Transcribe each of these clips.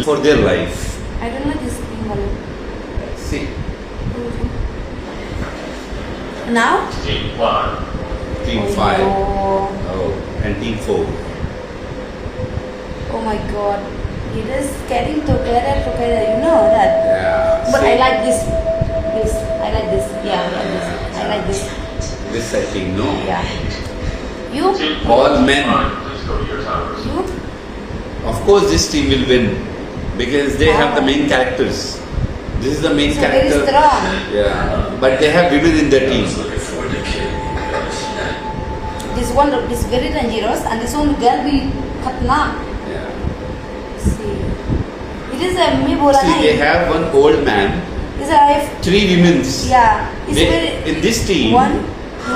for their life. I don't know this thing. Well. See, Now? Team 1. team Oh, 5. no. Oh, and team 4. Oh my god. It is getting together, you know that. Yeah. But see, I like this. This. I like this. Yeah, I like this. I like this. this I think no. Yeah. You? Team All 4, men. please go to your towers. You? Of course, this team will win because they have the main characters. This is the main So very character. strong. Yeah, but they have women in their team. Looking forward to killing you guys. This one is very dangerous and this one girl will khatna. Yeah. See. It is a me bola See, they have one old man, It's a if 3 women's. yeah. It's They, very in this team, one,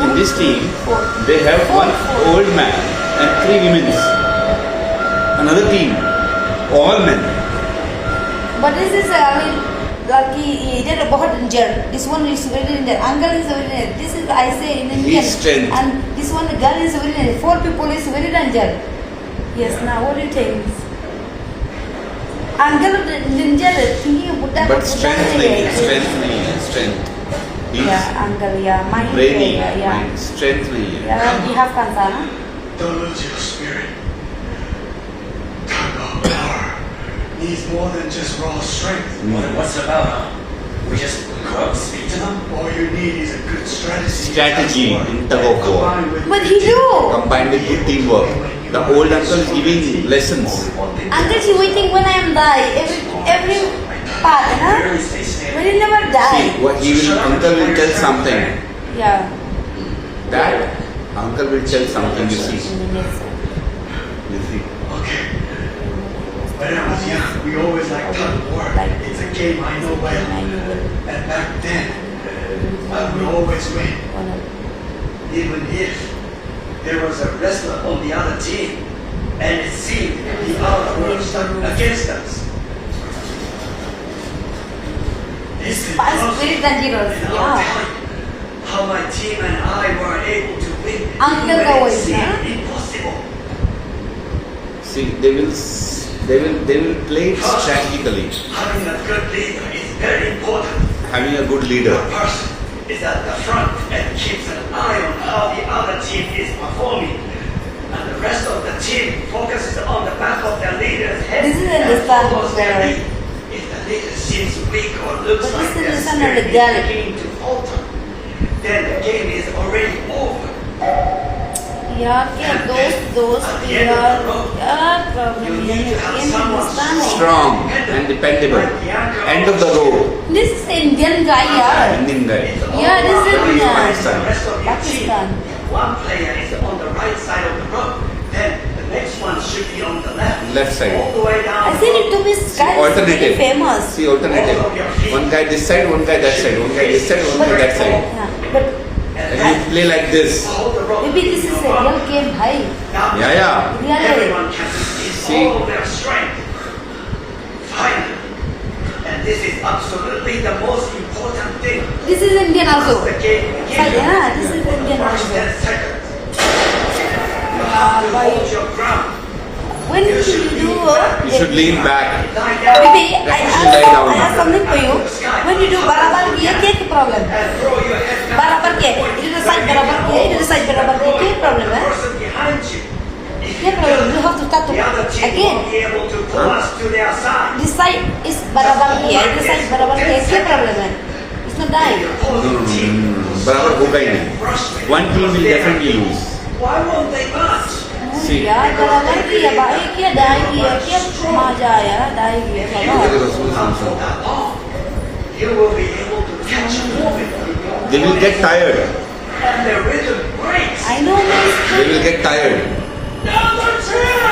in this team, four. they have Four, one four. old man and 3 women's. Another team, all men. But this is I mean lucky they are बहुत danger. This one is very danger. Uncle is very danger. This is I say in Indian. His strength. And this one girl is very danger. 4 people is very danger. Yes. Now what do you think? Uncle danger. Thinking of Buddha. But strength nahi hai, strength. He's Yeah, uncle. Yeah, mind. brainy, Yeah. mind, strength nahi hai. Yeah, we have cancer. Huh? Don't lose your spirit. Taco power needs more than just raw strength. Well, then what's it about? We just go out and speak to them? All you need is a good strategy. Strategy in tug of war. Combined with But he do. Combined with good teamwork. The old uncle is giving lessons. Uncle, she waiting when I am die. Every part, huh? Barely stay stable. But he never die. See, what he will, uncle will tell something. Yeah. That uncle will tell something. You see. You see. Okay. When I was young, we always liked tug of war. It's a game I know well. And back then, I would always win. Even if there was a wrestler on the other team, and it seemed the odds were stuck against us. This is It's very dangerous. and I'll Yeah. tell you how my team and I were able to win Uncle even ka it voice, seemed huh? impossible. See, they will play it strategically. Having a good leader is very important. Having a good leader. The person is at the front and keeps an eye on how the other team is performing. And the rest of the team focuses on the back of their leader's head This is and understandable follows their better. lead. If the leader seems weak or looks But like this is their understandable spirit better. is beginning to falter, then the game is already over. Yeah, क्या दोस्त यार यार problem You ये need to have game someone Hindustan है. Strong and dependable. End of the road. This is Indian guy यार. Indian guy. Yeah, this is The Pakistan. rest of your team. Pakistan. If one player is on the right side of the road, then the next one should be on the left. Left side. All the way down. I think it to be See, guy is very alternative. famous. See, alternative. One guy this side, one guy that side. One guy this side, one guy that side. Yeah, but And you play like this. Hold the rope. maybe this is a real game, bhai. Now, Yeah, yeah. Really. everyone can see See. all their strength. Finally. And this is absolutely the most important thing. This is Indian also. The game begins. Yeah, this is Indian First also. 10 seconds. You have to Bhai. hold your ground. When you do You should lean back. Lie down Baby, I Lie down. ask something for you. When you do barabar kiya, क्या problem? and throw your head back. बराबर किया, इधर side बराबर किया, इधर side बराबर किया, क्या problem है? Person behind you. If क्या problem? You have to start the other team again. won't be able to pull us to their side. This side is बराबर किया, इधर side बराबर किया, क्या problem है? It's not dying. The opposing team will बराबर होगा ही and brush नहीं. with One team will definitely lose. Why won't they budge? See. यार बराबर किया, भाई क्या डाई किया, क्या मजा आया, डाई किया, बाबा. For that long, you will be able to catch movement. They will get tired. And the rhythm breaks. I know this. They will get tired. Number 2!